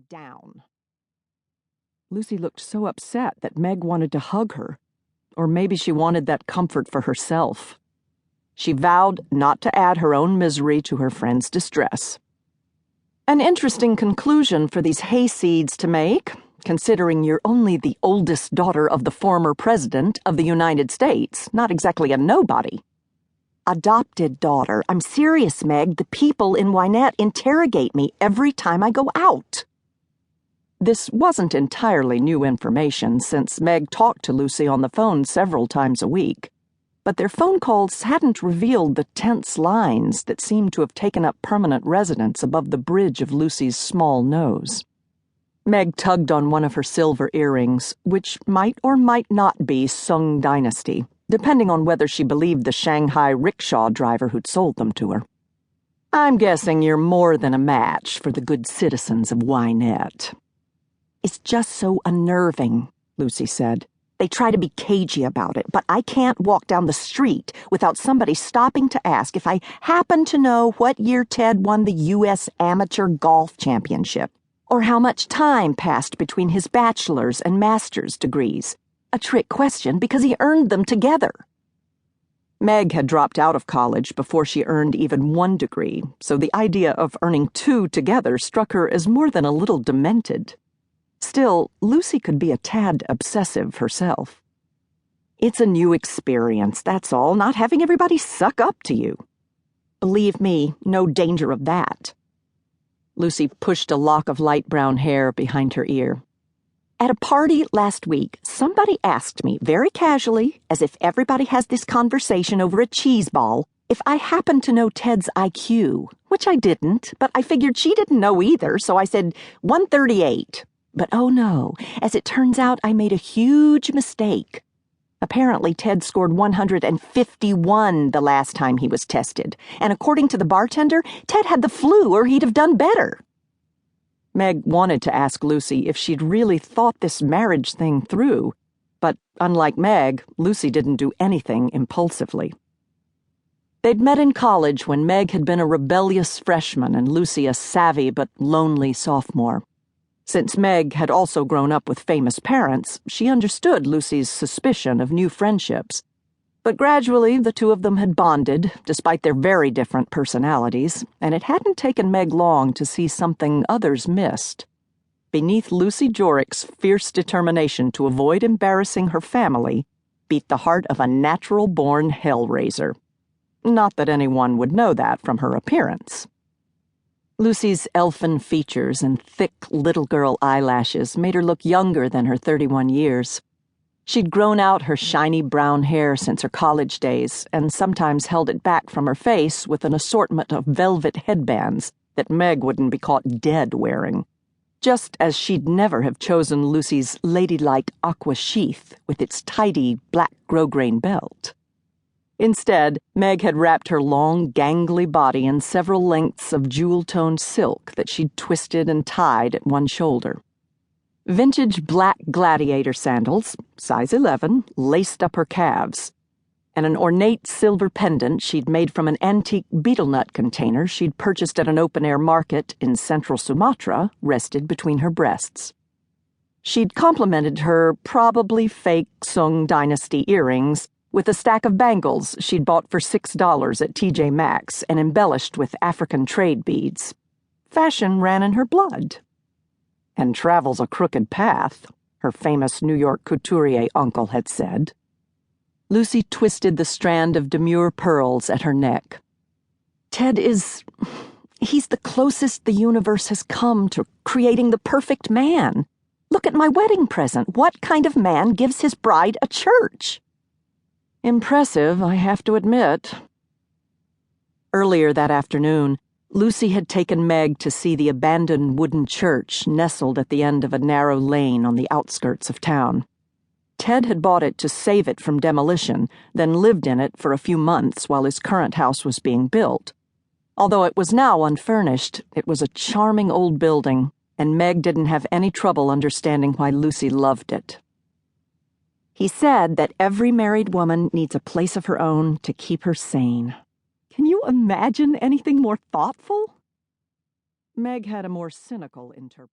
down. Lucy looked so upset that Meg wanted to hug her, or maybe she wanted that comfort for herself. She vowed not to add her own misery to her friend's distress. An interesting conclusion for these hayseeds to make, considering you're only the oldest daughter of the former president of the United States, not exactly a nobody. Adopted daughter. I'm serious, Meg. The people in Wynette interrogate me every time I go out. This wasn't entirely new information, since Meg talked to Lucy on the phone several times a week, but their phone calls hadn't revealed the tense lines that seemed to have taken up permanent residence above the bridge of Lucy's small nose. Meg tugged on one of her silver earrings, which might or might not be Sung Dynasty, depending on whether she believed the Shanghai rickshaw driver who'd sold them to her. I'm guessing you're more than a match for the good citizens of Wynette. It's just so unnerving, Lucy said. They try to be cagey about it, but I can't walk down the street without somebody stopping to ask if I happen to know what year Ted won the U.S. Amateur Golf Championship, or how much time passed between his bachelor's and master's degrees. A trick question because he earned them together. Meg had dropped out of college before she earned even one degree, so the idea of earning two together struck her as more than a little demented. Still, Lucy could be a tad obsessive herself. It's a new experience, that's all, not having everybody suck up to you. Believe me, no danger of that. Lucy pushed a lock of light brown hair behind her ear. At a party last week, somebody asked me, very casually, as if everybody has this conversation over a cheese ball, if I happened to know Ted's IQ, which I didn't, but I figured she didn't know either, so I said 138. But oh no, as it turns out, I made a huge mistake. Apparently, Ted scored 151 the last time he was tested, and according to the bartender, Ted had the flu or he'd have done better. Meg wanted to ask Lucy if she'd really thought this marriage thing through, but unlike Meg, Lucy didn't do anything impulsively. They'd met in college when Meg had been a rebellious freshman and Lucy a savvy but lonely sophomore. Since Meg had also grown up with famous parents, she understood Lucy's suspicion of new friendships. But gradually, the two of them had bonded, despite their very different personalities, and it hadn't taken Meg long to see something others missed. Beneath Lucy Jorrick's fierce determination to avoid embarrassing her family beat the heart of a natural-born hellraiser. Not that anyone would know that from her appearance. Lucy's elfin features and thick little girl eyelashes made her look younger than her 31 years. She'd grown out her shiny brown hair since her college days and sometimes held it back from her face with an assortment of velvet headbands that Meg wouldn't be caught dead wearing, just as she'd never have chosen Lucy's ladylike aqua sheath with its tidy black grosgrain belt. Instead, Meg had wrapped her long, gangly body in several lengths of jewel-toned silk that she'd twisted and tied at one shoulder. Vintage black gladiator sandals, size 11, laced up her calves, and an ornate silver pendant she'd made from an antique betel nut container she'd purchased at an open-air market in central Sumatra rested between her breasts. She'd complemented her probably fake Sung Dynasty earrings with a stack of bangles she'd bought for $6 at TJ Maxx and embellished with African trade beads. Fashion ran in her blood. And travel's a crooked path, her famous New York couturier uncle had said. Lucy twisted the strand of demure pearls at her neck. Ted he's the closest the universe has come to creating the perfect man. Look at my wedding present. What kind of man gives his bride a church? Impressive, I have to admit. Earlier that afternoon, Lucy had taken Meg to see the abandoned wooden church nestled at the end of a narrow lane on the outskirts of town. Ted had bought it to save it from demolition, then lived in it for a few months while his current house was being built. Although it was now unfurnished, it was a charming old building, and Meg didn't have any trouble understanding why Lucy loved it. He said that every married woman needs a place of her own to keep her sane. Can you imagine anything more thoughtful? Meg had a more cynical interpretation.